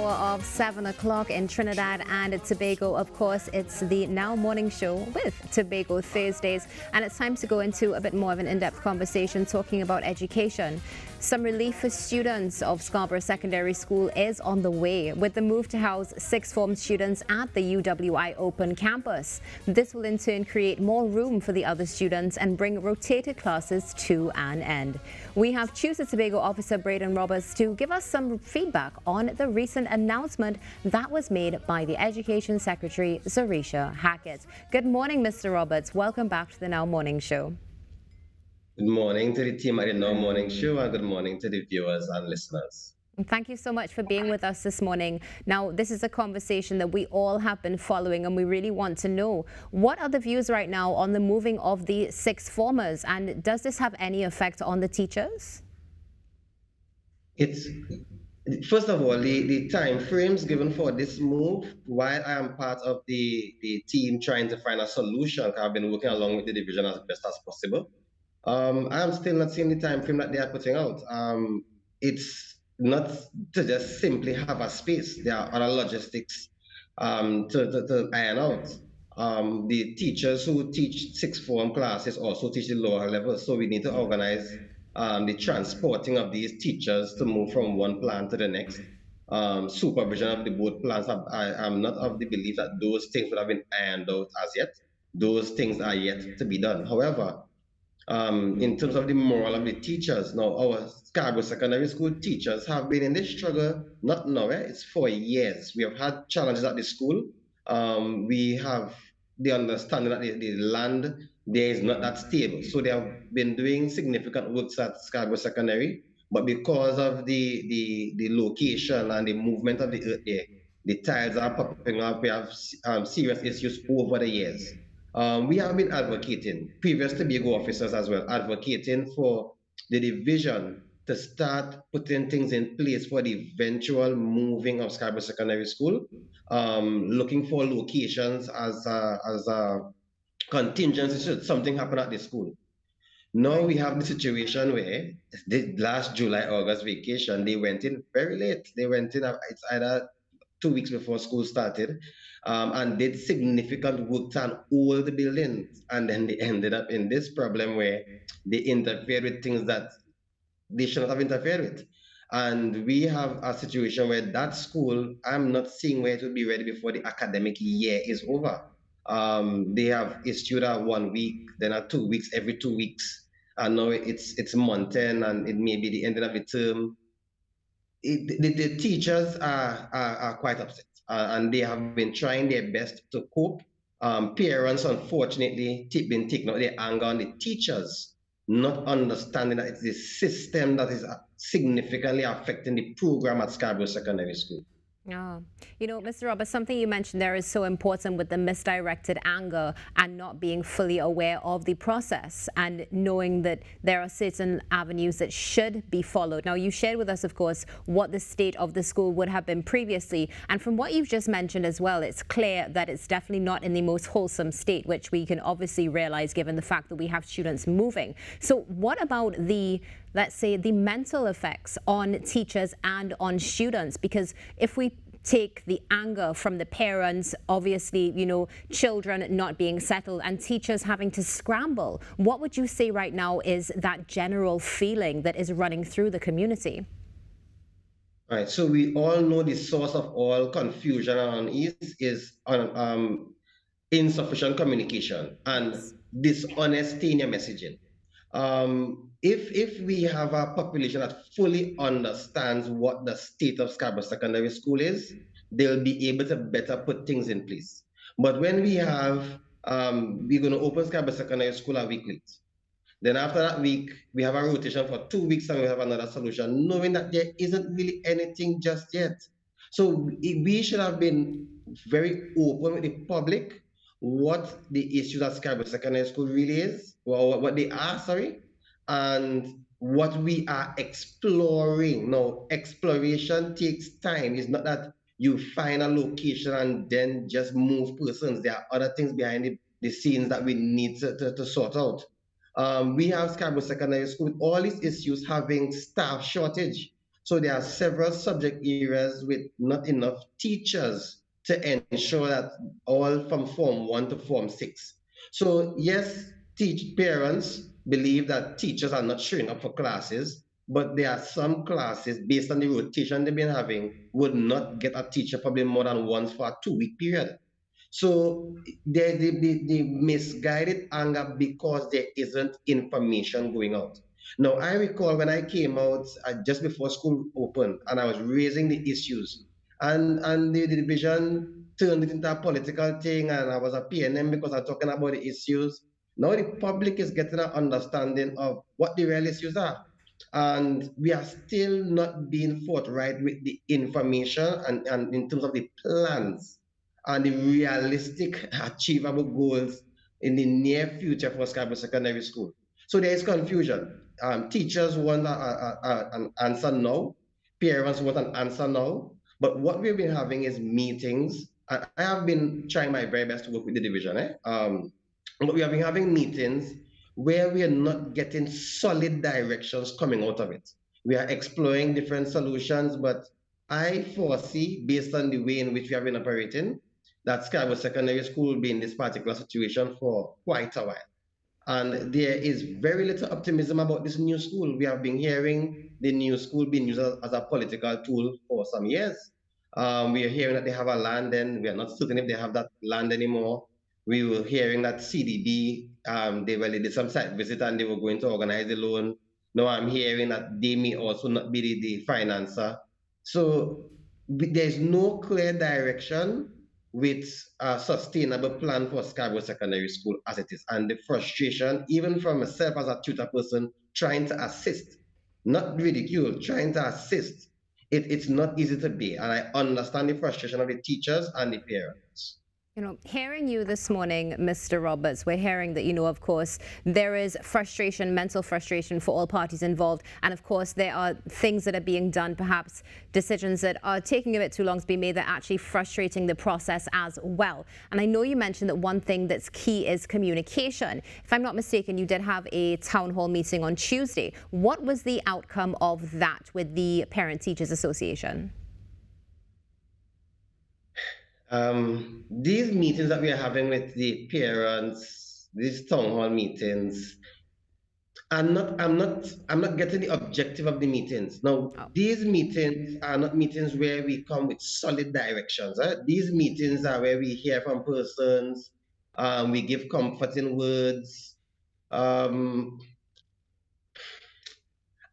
hour of 7 o'clock in Trinidad and Tobago. Of course, it's the Now Morning Show with Tobago Thursdays, and it's time to go into a bit more of an in-depth conversation talking about education. Some relief for students of Scarborough Secondary School is on the way with the move to house sixth form students at the UWI Open campus. This will in turn create more room for the other students and bring rotated classes to an end. We have Choose the Tobago officer Braden Roberts to give us some feedback on the recent announcement that was made by the Education Secretary Zarisha Hackett. Good morning, Mr. Roberts. Welcome back to the Now Morning Show. Good morning to the team at the Now Morning Show, and good morning to the viewers and listeners. Thank you so much for being with us this morning. Now, this is a conversation that we all have been following, and we really want to know, what are the views right now on the moving of the sixth formers, and does this have any effect on the teachers? It's First of all, the time frames given for this move, while I am part of the team trying to find a solution, I've been working along with the division as best as possible. I'm still not seeing the time frame that they are putting out. It's not to just simply have a space. There are other logistics to iron out. The teachers who teach sixth form classes also teach the lower levels, so we need to organize the transporting of these teachers to move from one plan to the next. Supervision of the both plans. I am not of the belief that those things would have been ironed out as yet. Those things are yet to be done. However, in terms of the moral of the teachers. Now, our Scarborough Secondary School teachers have been in this struggle, not now, it's for years. We have had challenges at the school. We have the understanding that the land there is not that stable. So they have been doing significant works at Scarborough Secondary, but because of the location and the movement of the earth there, the tiles are popping up. We have serious issues over the years. We have been advocating, previous Tobago officers as well, advocating for the division to start putting things in place for the eventual moving of Scarborough Secondary School, looking for locations as a contingency should something happen at the school. Now we have the situation where the last July, August vacation, they went in very late. They went in, it's either 2 weeks before school started, and did significant work on all the buildings. And then they ended up in this problem where they interfered with things that they shouldn't have interfered with. And we have a situation where that school, I'm not seeing where it will be ready before the academic year is over. They have issued a 1 week, then a 2 weeks, every 2 weeks. And now it's month end, and it may be the ending of the term. The teachers are quite upset, and they have been trying their best to cope. Parents, unfortunately, been taking out their anger on the teachers, not understanding that it's the system that is significantly affecting the program at Scarborough Secondary School. Oh, Mr. Roberts, something you mentioned there is so important with the misdirected anger and not being fully aware of the process and knowing that there are certain avenues that should be followed. Now, you shared with us, of course, what the state of the school would have been previously. And from what you've just mentioned as well, it's clear that it's definitely not in the most wholesome state, which we can obviously realize given the fact that we have students moving. So what about let's say, the mental effects on teachers and on students? Because if we take the anger from the parents, obviously, children not being settled and teachers having to scramble, what would you say right now is that general feeling that is running through the community? All right, so we all know the source of all confusion and unease is insufficient communication and dishonesty in your messaging. If we have a population that fully understands what the state of Scarborough Secondary School is, they'll be able to better put things in place. But when we have, we're going to open Scarborough Secondary School a week late. Then after that week, we have a rotation for 2 weeks and we have another solution, knowing that there isn't really anything just yet. So we should have been very open with the public what the issues at Scarborough Secondary School really is, or what they are, sorry, and what we are exploring. Now, exploration takes time. It's not that you find a location and then just move persons. There are other things behind the scenes that we need to sort out. We have Scarborough Secondary School with all these issues having staff shortage. So there are several subject areas with not enough teachers to ensure that all from Form 1 to Form 6. So yes, parents believe that teachers are not showing up for classes, but there are some classes based on the rotation they've been having would not get a teacher probably more than once for a 2-week period. So the misguided anger because there isn't information going out. Now, I recall when I came out just before school opened and I was raising the issues, and the division turned it into a political thing, and I was a PNM because I'm talking about the issues. Now the public is getting an understanding of what the real issues are. And we are still not being forthright with the information and in terms of the plans and the realistic, achievable goals in the near future for Scarborough Secondary School. So there is confusion. Teachers want an answer now, parents want an answer now. But what we've been having is meetings. I have been trying my very best to work with the division. But we have been having meetings where we are not getting solid directions coming out of it. We are exploring different solutions, but I foresee, based on the way in which we have been operating, that Scarborough Secondary School will be in this particular situation for quite a while. And there is very little optimism about this new school. We have been hearing the new school being used as a political tool for some years. We are hearing that they have a land, and we are not certain if they have that land anymore. We were hearing that CDB, they did some site visit and they were going to organize the loan. Now I'm hearing that they may also not be the financer. So there's no clear direction with a sustainable plan for Scarborough Secondary School as it is. And the frustration, even from myself as a tutor person, trying to assist, not ridicule, trying to assist, it's not easy to be. And I understand the frustration of the teachers and the parents. Hearing you this morning, Mr. Roberts, we're hearing that, of course, there is frustration, mental frustration for all parties involved. And of course, there are things that are being done, perhaps decisions that are taking a bit too long to be made that are actually frustrating the process as well. And I know you mentioned that one thing that's key is communication. If I'm not mistaken, you did have a town hall meeting on Tuesday. What was the outcome of that with the Parent Teachers Association? These meetings that we are having with the parents, these town hall meetings, I'm not getting the objective of the meetings. Now, these meetings are not meetings where we come with solid directions. These meetings are where we hear from persons, we give comforting words. Um,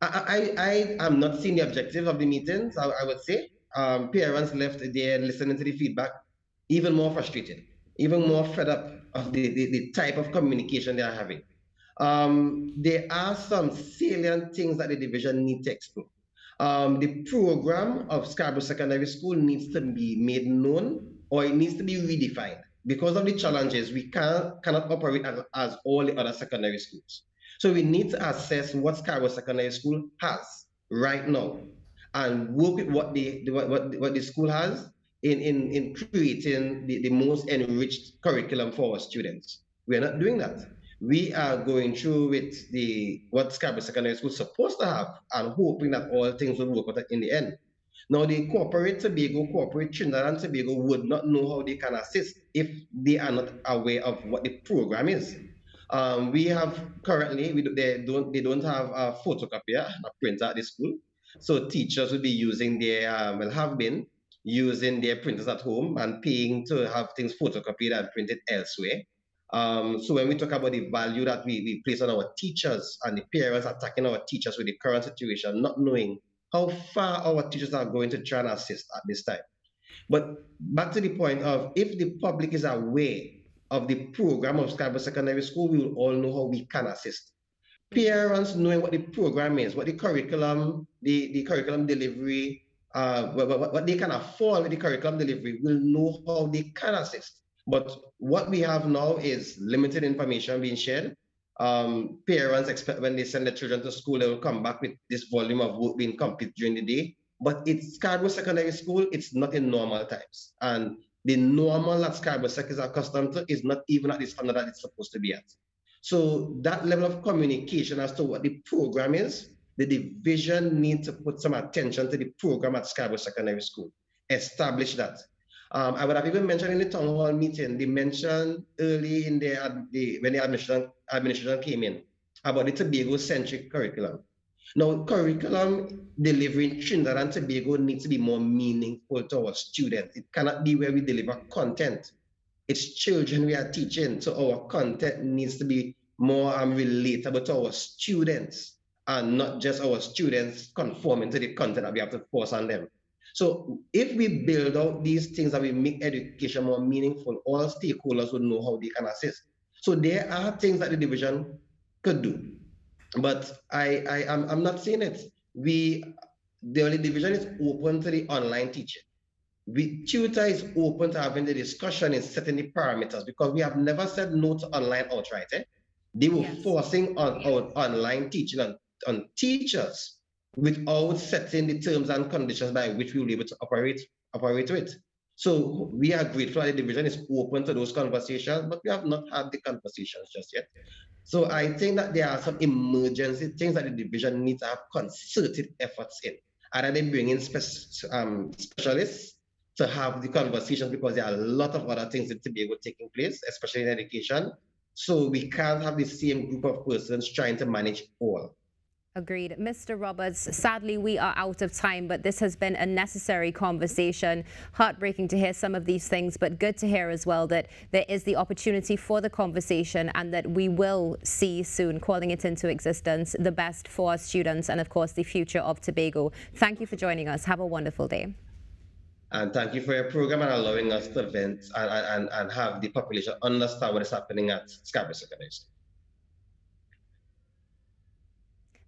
I am not seeing the objective of the meetings, I would say. Parents left there listening to the feedback, even more frustrated, even more fed up of the type of communication they are having. There are some salient things that the division needs to explore. The program of Scarborough Secondary School needs to be made known, or it needs to be redefined. Because of the challenges, we cannot operate as all the other secondary schools. So we need to assess what Scarborough Secondary School has right now and work with what the school has in creating the most enriched curriculum for our students. We're not doing that. We are going through with what Scarborough Secondary School is supposed to have and hoping that all things will work out in the end. Now, the corporate Trinidad and Tobago would not know how they can assist if they are not aware of what the program is. We have currently, they don't have a photocopier, a printer at the school. So teachers will be using have been using their printers at home and paying to have things photocopied and printed elsewhere. So when we talk about the value that we place on our teachers and the parents attacking our teachers with the current situation, not knowing how far our teachers are going to try and assist at this time. But back to the point of if the public is aware of the program of Scarborough Secondary School, we will all know how we can assist. Parents knowing what the program is, what the curriculum, the curriculum delivery, what they can afford with the curriculum delivery, will know how they can assist. But what we have now is limited information being shared. Parents expect when they send their children to school, they will come back with this volume of work being complete during the day. But it's Scarborough Secondary School, it's not in normal times. And the normal that Scarborough Sec is accustomed to is not even at the standard that it's supposed to be at. So that level of communication as to what the program is the division needs to put some attention to the program at Scarborough Secondary School, establish that. I would have even mentioned in the town hall meeting, they mentioned early in when the administration came in about the Tobago-centric curriculum. Now, curriculum delivery in Trinidad and Tobago needs to be more meaningful to our students. It cannot be where we deliver content. It's children we are teaching, so our content needs to be more relatable to our students and not just our students conforming to the content that we have to force on them. So if we build out these things and we make education more meaningful, all stakeholders will know how they can assist. So there are things that the division could do, but I'm not saying it. The only division is open to the online teaching. Tutor is open to having the discussion and setting the parameters because we have never said no to online outright. They were forcing on online teaching on teachers without setting the terms and conditions by which we will be able to operate with. So we are grateful that the division is open to those conversations, but we have not had the conversations just yet. So I think that there are some emergency things that the division needs to have concerted efforts in. Either they bring in specialists to have the conversations because there are a lot of other things that to be able taking place, especially in education. So we can't have the same group of persons trying to manage all. Agreed. Mr. Roberts, sadly, we are out of time, but this has been a necessary conversation. Heartbreaking to hear some of these things, but good to hear as well that there is the opportunity for the conversation and that we will see soon, calling it into existence, the best for our students and, of course, the future of Tobago. Thank you for joining us. Have a wonderful day. And thank you for your program and allowing us to vent and have the population understand what is happening at Scarborough Secondary School.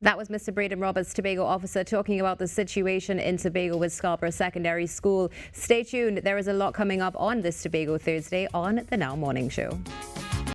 That was Mr. Braden Roberts, Tobago officer, talking about the situation in Tobago with Scarborough Secondary School. Stay tuned. There is a lot coming up on this Tobago Thursday on the Now Morning Show.